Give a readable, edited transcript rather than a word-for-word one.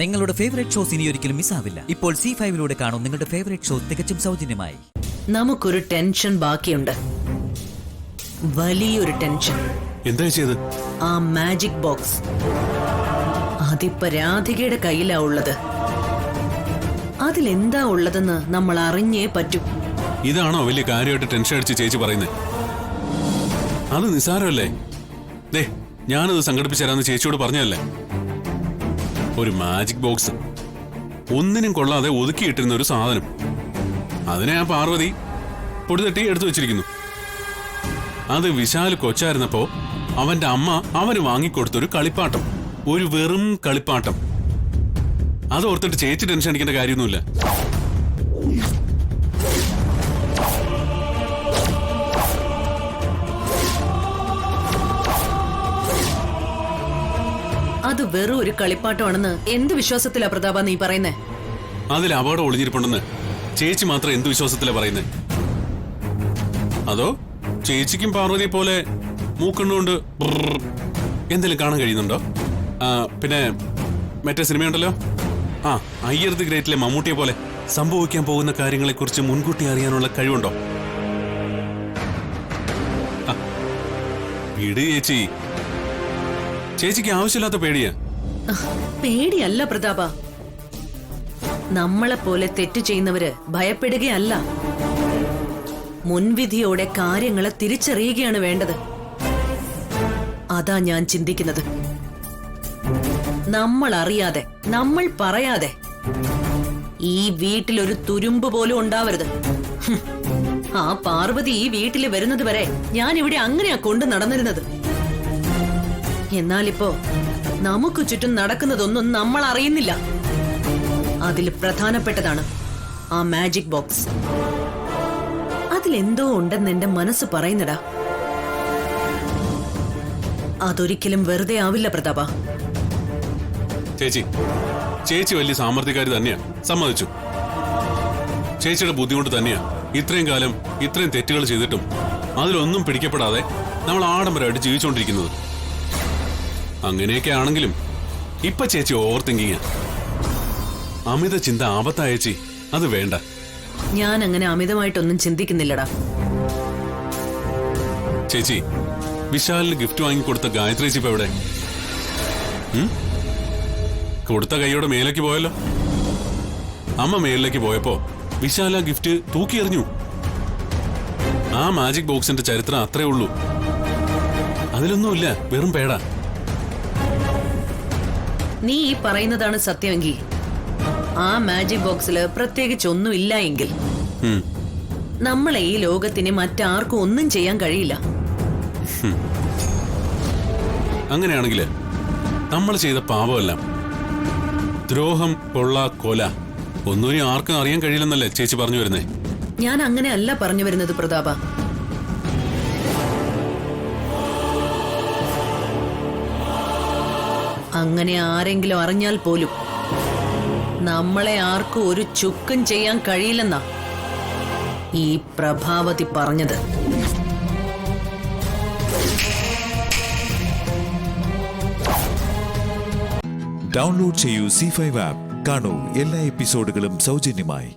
നിങ്ങളുടെ favourite shows ഇനി ഒരിക്കലും മിസ്സാവില്ല. ഇപ്പോൾ C5 കാണും നിങ്ങളുടെ ഫേവറേറ്റ് ഷോ തികച്ചും സൗജന്യമായി. നമുക്കൊരു ടെൻഷൻ ബാക്കിയുണ്ട്, വലിയൊരു ടെൻഷൻ. എന്താ ചെയ്ത്? ആ മാജിക് ബോക്സ് അതിപ്പോ രാധികയുടെ കയ്യിലാ ഉള്ളത്. അതിലെന്താ ഉള്ളതെന്ന് നമ്മൾ അറിഞ്ഞേ പറ്റൂ. ഇതാണോ വലിയ കാര്യമായിട്ട് ടെൻഷൻ അടിച്ച് ചേച്ചി പറയുന്നത്? അത് നിസാരമല്ലേ? ദേ, ഞാനത് സംഘടിപ്പിച്ചു തരാന്ന് ചേച്ചിയോട് പറഞ്ഞതല്ലേ. ഒരു മാജിക് ബോക്സ്, ഒന്നിനും കൊള്ളാതെ ഒതുക്കിയിട്ടിരുന്ന ഒരു സാധനം. അതിനെ ആ പാർവതി പൊടിതട്ടി എടുത്തു വെച്ചിരിക്കുന്നു. അത് വിശാൽ കൊച്ചായിരുന്നപ്പോ അവന്റെ അമ്മ അവന് വാങ്ങിക്കൊടുത്തൊരു കളിപ്പാട്ടം, ഒരു വെറും കളിപ്പാട്ടം. അത് ഓർത്തിട്ട് ചേച്ചി ടെൻഷൻ അടിക്കേണ്ട കാര്യമൊന്നുമില്ല. അത് വെറും ഒരു കളിപ്പാട്ടമാണെന്ന് എന്ത് വിശ്വാസത്തിലാ പ്രതാപ നീ പറയുന്നേ? അതിൽ അപകടം ഒളിഞ്ഞിരിപ്പുണ്ടെന്ന് ചേച്ചി മാത്രം എന്ത് വിശ്വാസത്തിലാ പറയുന്നേ? അതോ ചേച്ചിക്കും പാർവതിയെ പോലെ മൂക്കണ്ണുകൊണ്ട് എന്തെങ്കിലും കാണാൻ കഴിയുന്നുണ്ടോ? പിന്നെ മറ്റേ സിനിമയുണ്ടല്ലോ, അയ്യർ ദി ഗ്രേറ്റിലെ മമ്മൂട്ടിയെ പോലെ സംഭവിക്കാൻ പോകുന്ന കാര്യങ്ങളെ കുറിച്ച് മുൻകൂട്ടി അറിയാനുള്ള കഴിവുണ്ടോ? വീട് ചേച്ചി, ചേച്ചിക്ക് ആവശ്യമില്ലാത്ത പേടിയാ. പേടിയല്ല പ്രതാപ, നമ്മളെ പോലെ തെറ്റ് ചെയ്യുന്നവര് ഭയപ്പെടുകയല്ല, മുൻവിധിയോടെ കാര്യങ്ങളെ തിരിച്ചറിയുകയാണ് വേണ്ടത്. അതാ ഞാൻ ചിന്തിക്കുന്നത്. നമ്മൾ അറിയാതെ, നമ്മൾ പറയാതെ ഈ വീട്ടിലൊരു തുരുമ്പ് പോലും ഉണ്ടാവരുത്. ആ പാർവതി ഈ വീട്ടിൽ വരുന്നത് വരെ ഞാൻ ഇവിടെ അങ്ങനെയാ കൊണ്ടു നടന്നിരുന്നത്. എന്നാലിപ്പോ നമുക്ക് ചുറ്റും നടക്കുന്നതൊന്നും നമ്മൾ അറിയുന്നില്ല. അതിൽ പ്രധാനപ്പെട്ടതാണ് ആ മാജിക് ബോക്സ്. അതിലെന്തോ ഉണ്ടെന്ന് എന്റെ മനസ്സ് പറയുന്നടാ. അതൊരിക്കലും വെറുതെ ആവില്ല പ്രതാപ. ചേച്ചി വലിയ സാമർത്ഥ്യക്കാരി തന്നെയാ, സമ്മതിച്ചു. ചേച്ചിയുടെ ബുദ്ധിമുട്ട് തന്നെയാ ഇത്രയും കാലം ഇത്രയും തെറ്റുകൾ ചെയ്തിട്ടും അതിലൊന്നും പിടിക്കപ്പെടാതെ നമ്മൾ ആഡംബരമായിട്ട് ജീവിച്ചുകൊണ്ടിരിക്കുന്നത്. അങ്ങനെയൊക്കെ ആണെങ്കിലും ഇപ്പൊ ചേച്ചി ഓവർ തിങ്കിങ്. അമിത ചിന്ത ആപത്തായ ചേച്ചി, അത് വേണ്ട. ഞാൻ അങ്ങനെ അമിതമായിട്ടൊന്നും ചിന്തിക്കുന്നില്ലടാ. ചേച്ചി, വിശാലിന് ഗിഫ്റ്റ് വാങ്ങിക്കൊടുത്ത ഗായത്രി ചേച്ചി ഇപ്പൊ എവിടെ? കൊടുത്ത കൈയോടെ മേലേക്ക് പോയല്ലോ. അമ്മ മേലിലേക്ക് പോയപ്പോ വിശാൽ ആ ഗിഫ്റ്റ് തൂക്കിയെറിഞ്ഞു. ആ മാജിക് ബോക്സിന്റെ ചരിത്രം അത്രേ ഉള്ളൂ. അതിലൊന്നുമില്ല, വെറും പേടാ. നീ ഈ പറയുന്നതാണ് സത്യമെങ്കിൽ ആ മാജിക് ബോക്സില് പ്രത്യേകിച്ച് ഒന്നും ഇല്ല എങ്കിൽ നമ്മളെ ഈ ലോകത്തിന് മറ്റാർക്കും ഒന്നും ചെയ്യാൻ കഴിയില്ല. അങ്ങനെയാണെങ്കിൽ നമ്മൾ ചെയ്ത പാപമെല്ലാം, ദ്രോഹം, കൊള്ള, കൊല, ഒന്നും ആർക്കും അറിയാൻ കഴിയില്ലെന്നല്ലേ ചേച്ചി പറഞ്ഞു വരുന്നേ? ഞാൻ അങ്ങനെ അല്ല പറഞ്ഞു വരുന്നത് പ്രതാപ. അങ്ങനെ ആരെങ്കിലും അറിഞ്ഞാൽ പോലും നമ്മളെ ആർക്കും ഒരു ചുക്കും ചെയ്യാൻ കഴിയില്ലെന്നാ ഈ പ്രഭാവതി പറഞ്ഞത്. ഡൗൺലോഡ് ചെയ്യൂ C5 ആപ്പ്. കാണൂ എല്ലാ എപ്പിസോഡുകളും സൗജന്യമായി.